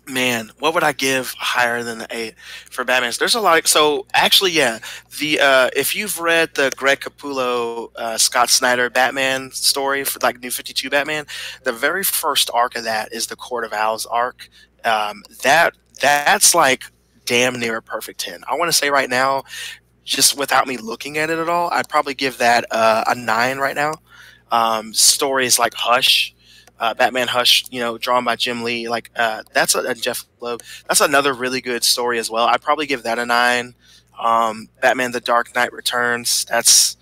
man, what would I give higher than the 8 for Batman? There's a lot. So actually, yeah, the if you've read the Greg Capullo, Scott Snyder Batman story for like New 52 Batman, the very first arc of that is the Court of Owls arc. That's like damn near a perfect 10. I want to say right now, just without me looking at it at all, I'd probably give that a 9 right now. Stories like Hush. Batman Hush, drawn by Jim Lee, like that's a Jeff Loeb. That's another really good story as well. I'd probably give that a 9. Batman: The Dark Knight Returns. That's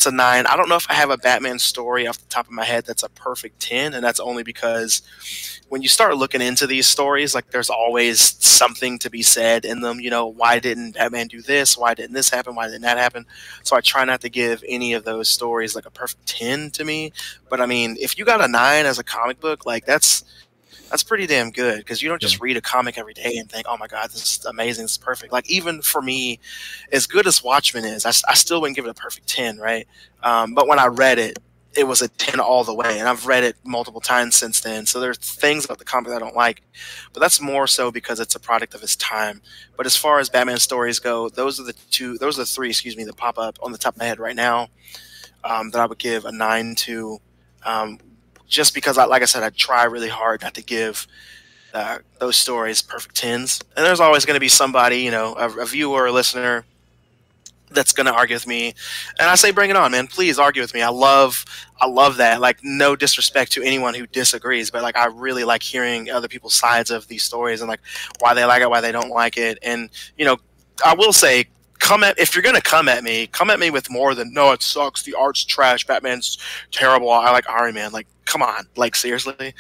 a 9. I don't know if I have a Batman story off the top of my head that's a perfect 10, and that's only because when you start looking into these stories, like there's always something to be said in them. Why didn't Batman do this? Why didn't this happen? Why didn't that happen? So I try not to give any of those stories like a perfect 10 to me. But I mean, if you got a 9 as a comic book, like that's pretty damn good, because you don't just read a comic every day and think, oh my God, this is amazing, this is perfect. Like even for me, as good as Watchmen is, I still wouldn't give it a perfect 10, right? But when I read it, it was a 10 all the way, and I've read it multiple times since then. So there's things about the comic that I don't like, but that's more so because it's a product of its time. But as far as Batman stories go, those are the three, that pop up on the top of my head right now, that I would give a 9 to, just because, like I said, I try really hard not to give those stories perfect 10s. And there's always going to be somebody, a viewer or a listener that's going to argue with me, and I say bring it on, man. Please argue with me. I love that. Like, no disrespect to anyone who disagrees, but like I really like hearing other people's sides of these stories and like why they like it, why they don't like it. And I will say, if you're gonna come at me with more than, no, it sucks, the art's trash, Batman's terrible, I like Iron Man. Like, come on, like seriously.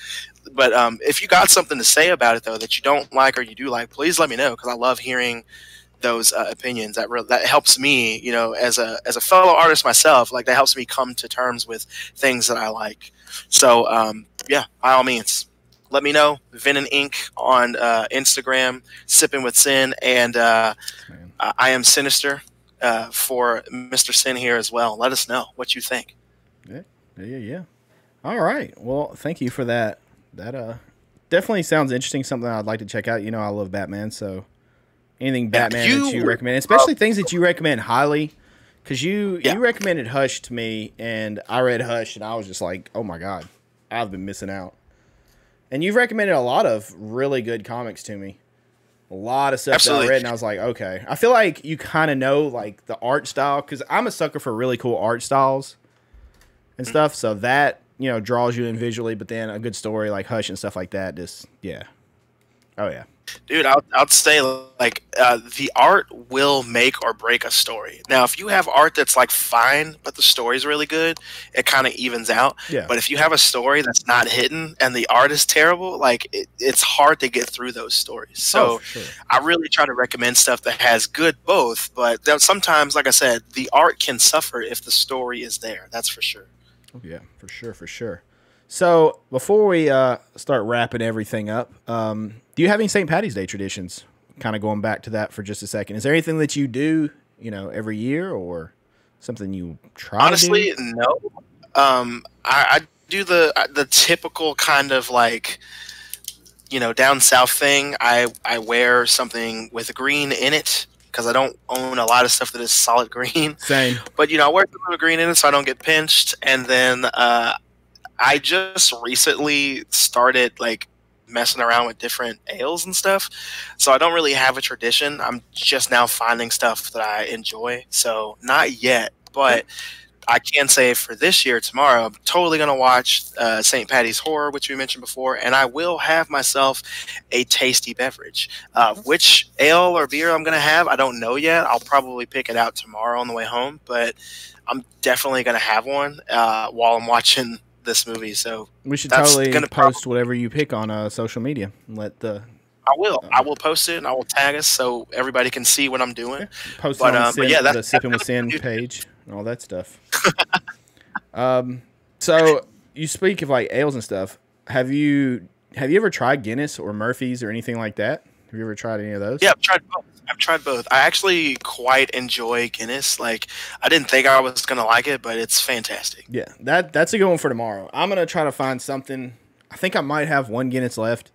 But if you got something to say about it though that you don't like or you do like, please let me know, because I love hearing those opinions. That helps me, as a fellow artist myself. Like, that helps me come to terms with things that I like. So yeah, by all means, let me know. Vin and Ink on Instagram, Sippin With Sin, and IamSinister for Mr. Sin here as well. Let us know what you think. Yeah. All right. Well, thank you for that. That definitely sounds interesting. Something I'd like to check out. I love Batman, so anything Batman that you recommend, especially things that you recommend highly, because you recommended Hush to me, and I read Hush, and I was just like, oh my God, I've been missing out. And you've recommended a lot of really good comics to me. A lot of stuff that I read, and I was like, okay. I feel like you kind of know like the art style, because I'm a sucker for really cool art styles and stuff, so that, draws you in visually, but then a good story like Hush and stuff like that, just, yeah. Oh, yeah. Dude, I'd say like the art will make or break a story. Now, if you have art that's like fine, but the story's really good, it kind of evens out. Yeah. But if you have a story that's not hitting and the art is terrible, like it's hard to get through those stories. So sure. I really try to recommend stuff that has good both, but sometimes, like I said, the art can suffer if the story is there. That's for sure. Oh, yeah, for sure. So before we start wrapping everything up, do you have any St. Paddy's Day traditions? Kind of going back to that for just a second. Is there anything that you do, every year, or something you try Honestly, to do? no. I do the typical kind of like, down south thing. I wear something with green in it, because I don't own a lot of stuff that is solid green. Same. But, I wear something with green in it so I don't get pinched. And then I just recently started like messing around with different ales and stuff, so I don't really have a tradition. I'm just now finding stuff that I enjoy, so not yet, but I can say for this year, tomorrow, I'm totally going to watch St. Paddy's Horror, which we mentioned before, and I will have myself a tasty beverage. Which ale or beer I'm going to have, I don't know yet. I'll probably pick it out tomorrow on the way home, but I'm definitely going to have one while I'm watching this movie. So we should totally post whatever you pick on social media and let the I will post it, and I will tag us so everybody can see what I'm doing. Yeah. Post it on the Sippin With Sin page and all that stuff. So you speak of like ales and stuff. Have you have you ever tried Guinness or Murphy's or anything like that? Have you ever tried any of those? Yeah, I've tried both. I actually quite enjoy Guinness. Like, I didn't think I was gonna like it, but it's fantastic. Yeah, that's a good one for tomorrow. I'm gonna try to find something. I think I might have one Guinness left,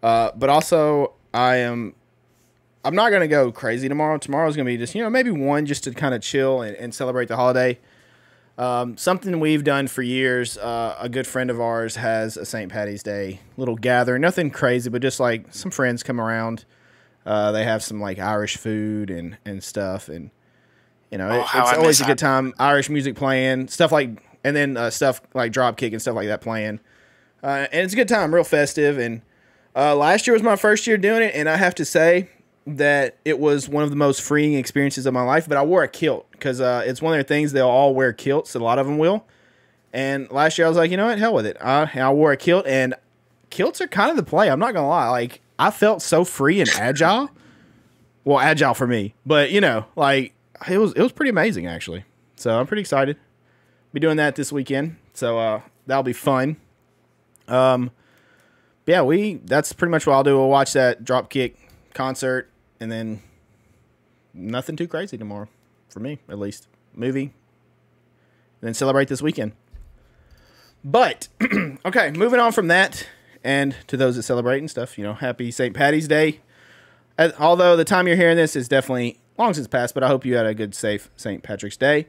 but also I'm not gonna go crazy tomorrow. Tomorrow's gonna be just maybe one just to kind of chill and celebrate the holiday. Something we've done for years. A good friend of ours has a St. Patty's Day little gathering. Nothing crazy, but just like some friends come around. They have some like Irish food and stuff, and it's always a good time. Irish music playing, stuff like, and then stuff like Dropkick and stuff like that playing, and it's a good time, real festive. And last year was my first year doing it, and I have to say that it was one of the most freeing experiences of my life. But I wore a kilt because it's one of their things. They'll all wear kilts. A lot of them will. And last year I was like, you know what, hell with it. I wore a kilt, and kilts are kind of the play. I'm not gonna lie, like. I felt so free and agile. Well, agile for me, but like it was pretty amazing actually. So I'm pretty excited. Be doing that this weekend, so that'll be fun. Yeah, that's pretty much what I'll do. We'll watch that Dropkick concert, and then nothing too crazy tomorrow, for me at least. Movie, and then celebrate this weekend. But okay, moving on from that. And to those that celebrate and stuff, happy St. Patty's Day. Although the time you're hearing this is definitely long since passed, but I hope you had a good, safe St. Patrick's Day.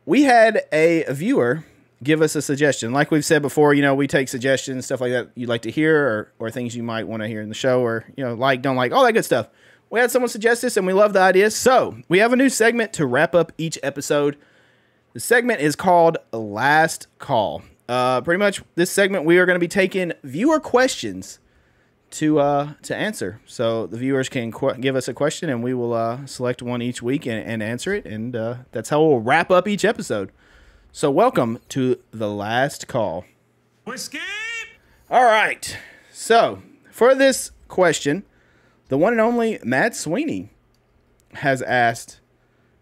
We had a viewer give us a suggestion. Like we've said before, we take suggestions, stuff like that you'd like to hear, or things you might want to hear in the show, or, like, don't like, all that good stuff. We had someone suggest this, and we love the idea. So we have a new segment to wrap up each episode. The segment is called Last Call. Pretty much this segment, we are going to be taking viewer questions to answer. So the viewers can give us a question, and we will select one each week and answer it. And that's how we'll wrap up each episode. So welcome to the last call. Whiskey! All right. So for this question, the one and only Matt Sweeney has asked,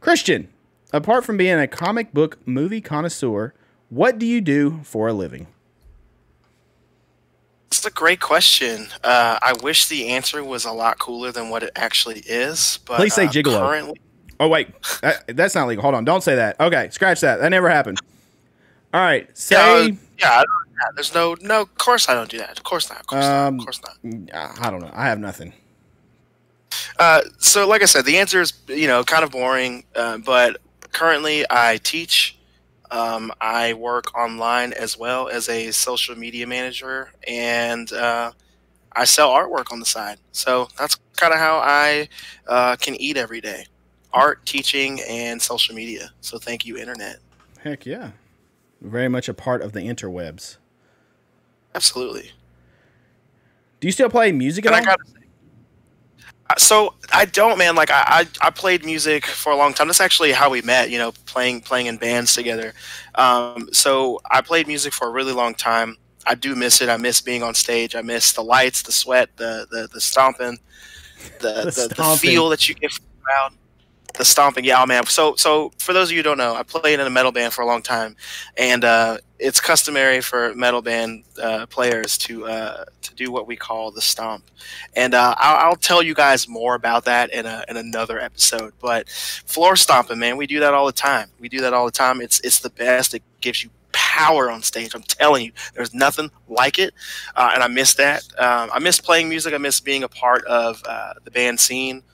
Christian, apart from being a comic book movie connoisseur, what do you do for a living? It's a great question. I wish the answer was a lot cooler than what it actually is. But please say gigolo. Currently, oh, wait. That's not legal. Hold on. Don't say that. Okay. Scratch that. That never happened. All right. Say. Yeah. There's no. Of course I don't do that. Of course not. Of course not. I don't know. I have nothing. So, like I said, the answer is kind of boring. But currently, I teach. I work online as well as a social media manager, and I sell artwork on the side. So that's kind of how I can eat every day. Art, teaching, and social media. So thank you, Internet. Heck yeah. Very much a part of the interwebs. Absolutely. Do you still play music at all? So I don't, man. Like I played music for a long time. That's actually how we met. Playing in bands together. So I played music for a really long time. I do miss it. I miss being on stage. I miss the lights, the sweat, the stomping, the feel that you get from the crowd. The stomping, yeah, man. So for those of you who don't know, I played in a metal band for a long time, and it's customary for metal band players to do what we call the stomp. And I'll tell you guys more about that in another episode. But floor stomping, man, we do that all the time. It's the best. It gives you power on stage. I'm telling you, there's nothing like it, and I miss that. I miss playing music. I miss being a part of the band scene.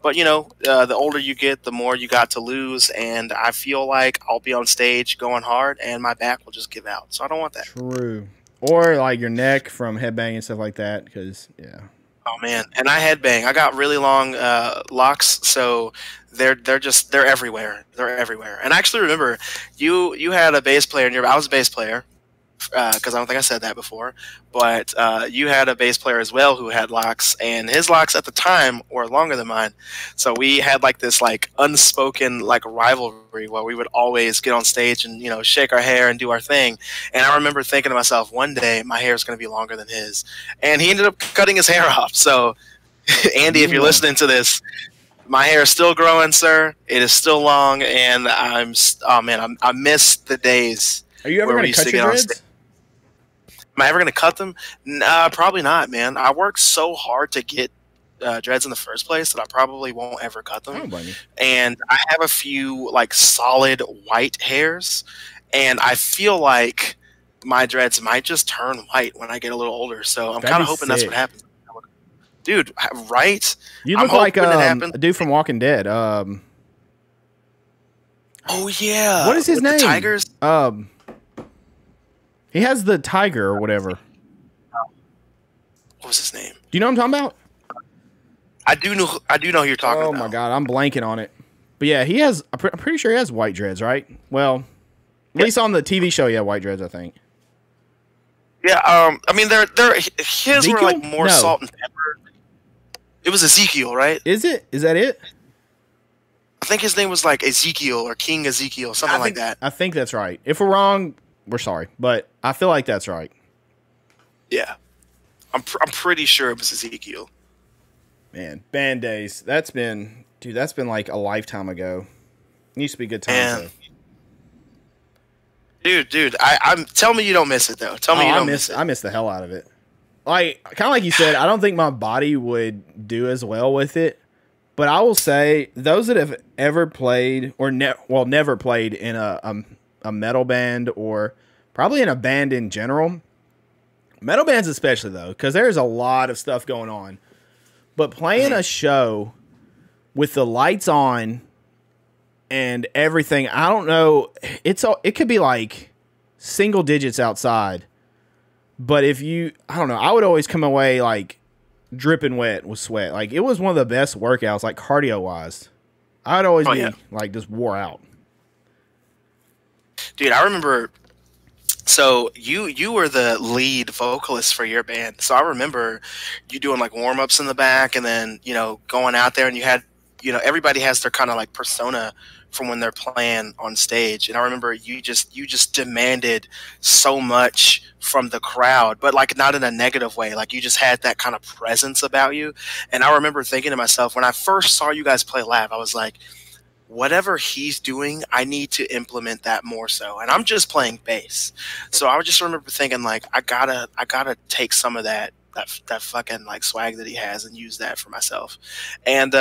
But, the older you get, the more you got to lose. And I feel like I'll be on stage going hard and my back will just give out. So I don't want that. True. Or like your neck from headbanging and stuff like that. Because, yeah. Oh, man. And I headbang. I got really long locks. So they're everywhere. They're everywhere. And I actually remember you had a bass player I was a bass player. Because I don't think I said that before, but you had a bass player as well who had locks, and his locks at the time were longer than mine. So we had like this unspoken rivalry where we would always get on stage and shake our hair and do our thing. And I remember thinking to myself, one day my hair is going to be longer than his, and he ended up cutting his hair off. So Andy, if you're listening to this, my hair is still growing, sir. It is still long, and I miss the days. Are you ever going to cut your dreads? Am I ever going to cut them? Nah, probably not, man. I worked so hard to get dreads in the first place that I probably won't ever cut them. I don't blame you. And I have a few like solid white hairs, and I feel like my dreads might just turn white when I get a little older. So I'm kind of hoping that's what happens. Dude, right? You look like a dude from Walking Dead. Oh yeah. What is his name? The tigers. He has the tiger or whatever. What was his name? Do you know what I'm talking about? I do know who you're talking about. Oh my god, I'm blanking on it. But yeah, he has. I'm pretty sure he has white dreads, right? Well, at least on the TV show, he had white dreads, I think. Yeah. I mean, they're his Ezekiel? were like more salt and pepper. It was Ezekiel, right? Is it? Is that it? I think his name was like Ezekiel or King Ezekiel, something like that. I think that's right. If we're wrong, we're sorry, but I feel like that's right. Yeah, I'm pretty sure it was Ezekiel. Man, band days. That's been like a lifetime ago. It used to be good times. Dude, I'm tell me you don't miss it though. Tell me you don't miss it. I miss the hell out of it. Like kind of like you said, I don't think my body would do as well with it. But I will say those that have ever played or never played in a metal band or probably in a band in general, metal bands especially though, because there's a lot of stuff going on. But playing a show with the lights on and everything, I don't know. It could be like single digits outside. But I don't know, I would always come away like dripping wet with sweat. Like it was one of the best workouts, like cardio wise. I'd always be like just wore out. Dude, I remember. So you were the lead vocalist for your band. So I remember you doing like warm ups in the back, and then going out there, and you had everybody has their kind of like persona from when they're playing on stage. And I remember you just demanded so much from the crowd, but like not in a negative way. Like you just had that kind of presence about you. And I remember thinking to myself when I first saw you guys play live, I was like, whatever he's doing, I need to implement that more so. And I'm just playing bass. So I just remember thinking like, I gotta take some of that fucking like swag that he has and use that for myself. And,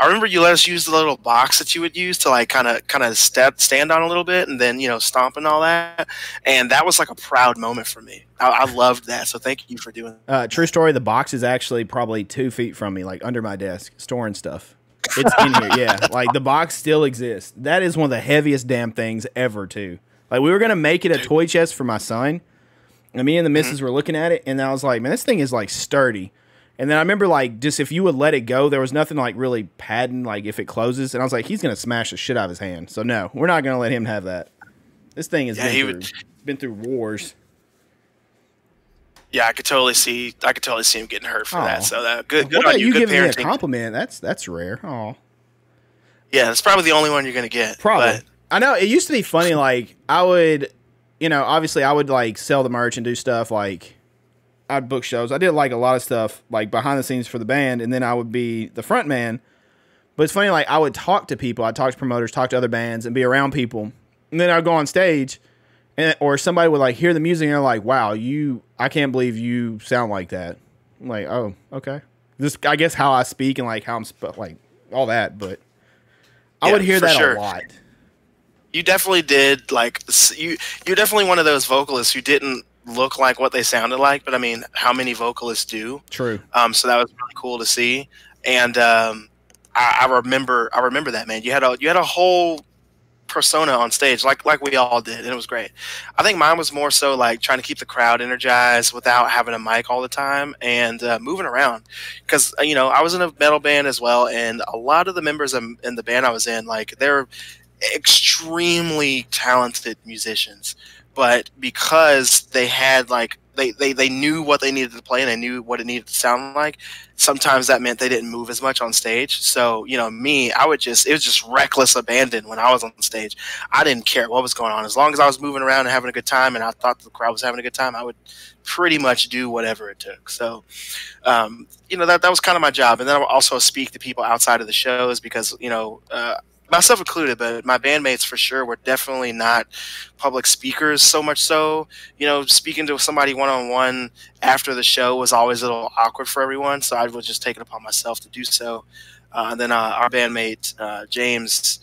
I remember you let us use the little box that you would use to like kind of stand on a little bit and then stomp and all that, and that was like a proud moment for me. I loved that, so thank you for doing that. True story. The box is actually probably 2 feet from me, like under my desk, storing stuff. It's in here, yeah. Like the box still exists. That is one of the heaviest damn things ever, too. Like we were gonna make it a toy chest for my son, and me and the missus were looking at it, and I was like, man, this thing is like sturdy. And then I remember, like, just if you would let it go, there was nothing, like, really padding, like, if it closes. And I was like, he's going to smash the shit out of his hand. So, no, we're not going to let him have that. This thing has been through wars. Yeah, I could totally see him getting hurt for that. So, good on you. Good giving me a compliment. That's rare. Oh. Yeah, that's probably the only one you're going to get. Probably. But I know. It used to be funny, like, I would, obviously I would, like, sell the merch and do stuff, like, I'd book shows. I did like a lot of stuff like behind the scenes for the band, and then I would be the front man. But it's funny, like I would talk to people, I'd talk to promoters, talk to other bands, and be around people. And then I'd go on stage, or somebody would like hear the music and they're like, "Wow, I can't believe you sound like that." I'm like, "Oh, okay." This, I guess, how I speak and like how I'm like all that. But I would hear that a lot. You definitely did. Like you're definitely one of those vocalists who didn't look like what they sounded like, but I mean, how many vocalists do? True. So that was really cool to see, and I remember that, man. You had a whole persona on stage, like we all did, and it was great. I think mine was more so like trying to keep the crowd energized without having a mic all the time and moving around, because I was in a metal band as well, and a lot of the members in the band I was in, like they're extremely talented musicians. But because they had like they knew what they needed to play and they knew what it needed to sound like, sometimes that meant they didn't move as much on stage. So me, it was just reckless abandon when I was on stage. I didn't care what was going on, as long as I was moving around and having a good time, and I thought the crowd was having a good time. I would pretty much do whatever it took. So that was kind of my job. And then I would also speak to people outside of the shows because myself included, but my bandmates for sure were definitely not public speakers. So much so, speaking to somebody one-on-one after the show was always a little awkward for everyone. So I would just take it upon myself to do so. And then our bandmate James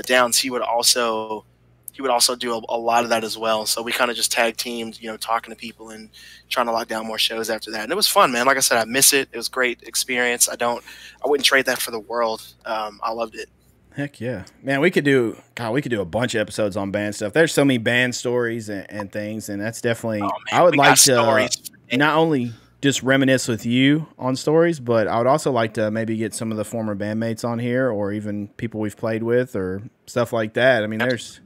Downs, he would also do a lot of that as well. So we kind of just tag teamed, talking to people and trying to lock down more shows after that. And it was fun, man. Like I said, I miss it. It was a great experience. I wouldn't trade that for the world. I loved it. Heck yeah, man. We could do a bunch of episodes on band stuff. There's so many band stories and things, and that's definitely, I would like to not only just reminisce with you on stories, but I would also like to maybe get some of the former bandmates on here, or even people we've played with or stuff like that. I mean, there's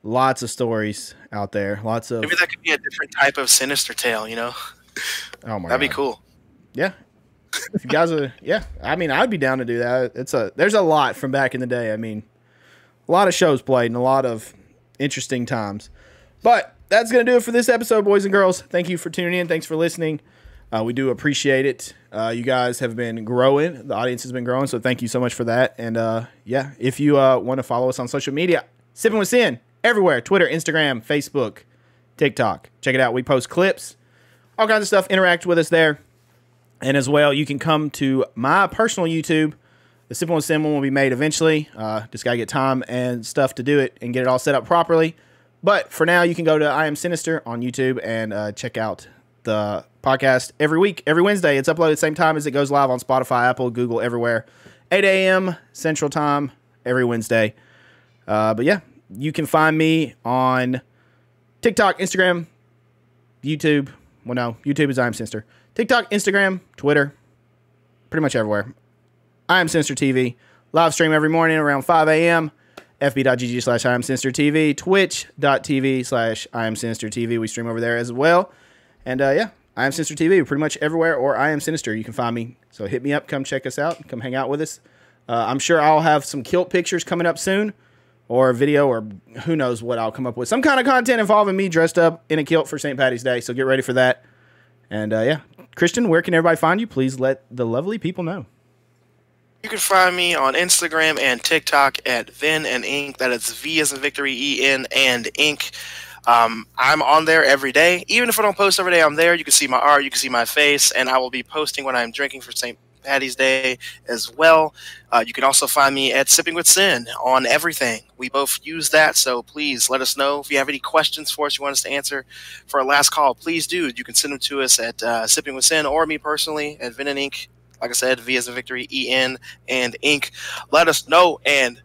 lots of stories out there. Lots of, maybe that could be a different type of Sinister tale, Oh my That'd be cool. Yeah. If you guys are, yeah, I mean, I'd be down to do that. There's a lot from back in the day. I mean, a lot of shows played and a lot of interesting times. But that's going to do it for this episode, boys and girls. Thank you for tuning in. Thanks for listening. We do appreciate it. You guys have been growing. The audience has been growing, so thank you so much for that. And, yeah, if you want to follow us on social media, Sippin With Sin, everywhere, Twitter, Instagram, Facebook, TikTok. Check it out. We post clips, all kinds of stuff. Interact with us there. And as well, you can come to my personal YouTube. The Sippin With Sin one will be made eventually. Just got to get time and stuff to do it and get it all set up properly. But for now, you can go to IamSinister on YouTube and check out the podcast every week, every Wednesday. It's uploaded at the same time as it goes live on Spotify, Apple, Google, everywhere. 8 a.m. Central Time every Wednesday. But yeah, you can find me on TikTok, Instagram, YouTube. Well, no, YouTube is IamSinister. TikTok, Instagram, Twitter, pretty much everywhere. IamSinister TV. Live stream every morning around 5 a.m. fb.gg/IamSinister TV. Twitch.tv/IamSinister TV. We stream over there as well. And yeah, IamSinister TV, pretty much everywhere, or IamSinister. You can find me. So hit me up. Come check us out. Come hang out with us. I'm sure I'll have some kilt pictures coming up soon, or a video, or who knows what I'll come up with. Some kind of content involving me dressed up in a kilt for St. Patty's Day. So get ready for that. And yeah, Christian, where can everybody find you? Please let the lovely people know. You can find me on Instagram and TikTok at Vin and Ink. That is V as in victory, E-N and Ink. I'm on there every day. Even if I don't post every day, I'm there. You can see my art, you can see my face, and I will be posting when I'm drinking for St. Patty's Day as well. You can also find me at Sippin With Sin on everything. We both use that, so please let us know if you have any questions for us you want us to answer for our last call. Please do. You can send them to us at Sippin With Sin, or me personally at Vin and Ink. Like I said, V as in victory, E-N and Ink. Let us know, and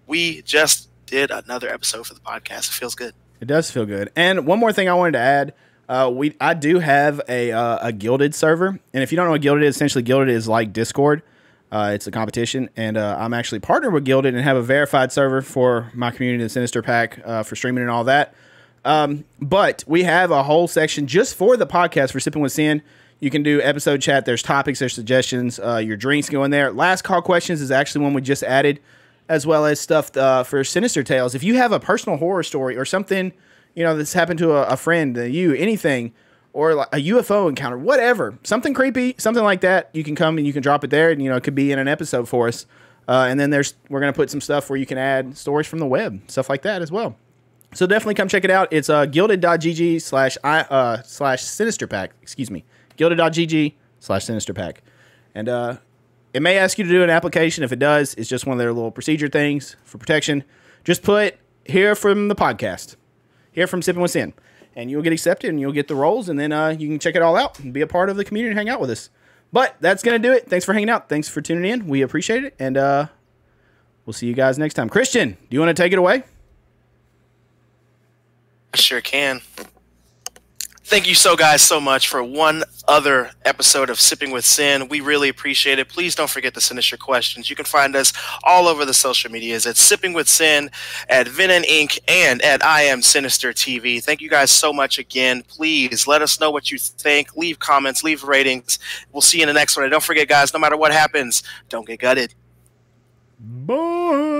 we just did another episode for the podcast. It feels good. It does feel good. And one more thing I wanted to add. I do have a Guilded server, and if you don't know what Guilded is, essentially Guilded is like Discord. It's a competition, and I'm actually partnered with Guilded and have a verified server for my community, the Sinister Pack, for streaming and all that. But we have a whole section just for the podcast for Sippin With Sin. You can do episode chat. There's topics, there's suggestions. Your drinks go in there. Last call questions is actually one we just added, as well as stuff for Sinister Tales. If you have a personal horror story or something, that's happened to a friend, anything, or like a UFO encounter, whatever, something creepy, something like that, you can come and you can drop it there, and it could be in an episode for us. And then we're gonna put some stuff where you can add stories from the web, stuff like that as well. So definitely come check it out. It's gilded.gg/Sinister Pack. Excuse me, gilded.gg/Sinister Pack. And it may ask you to do an application. If it does, it's just one of their little procedure things for protection. Just put here from the podcast. Here from Sippin With Sin, and you'll get accepted, and you'll get the roles, and then you can check it all out and be a part of the community and hang out with us. But that's going to do it. Thanks for hanging out. Thanks for tuning in. We appreciate it, and we'll see you guys next time. Christian, do you want to take it away? I sure can. Thank you guys so much for one other episode of Sippin With Sin. We really appreciate it. Please don't forget to send us your questions. You can find us all over the social medias at Sippin With Sin, at Vin and Ink, and at IamSinister TV. Thank you guys so much again. Please let us know what you think. Leave comments, leave ratings. We'll see you in the next one. And don't forget, guys, no matter what happens, don't get gutted. Bye.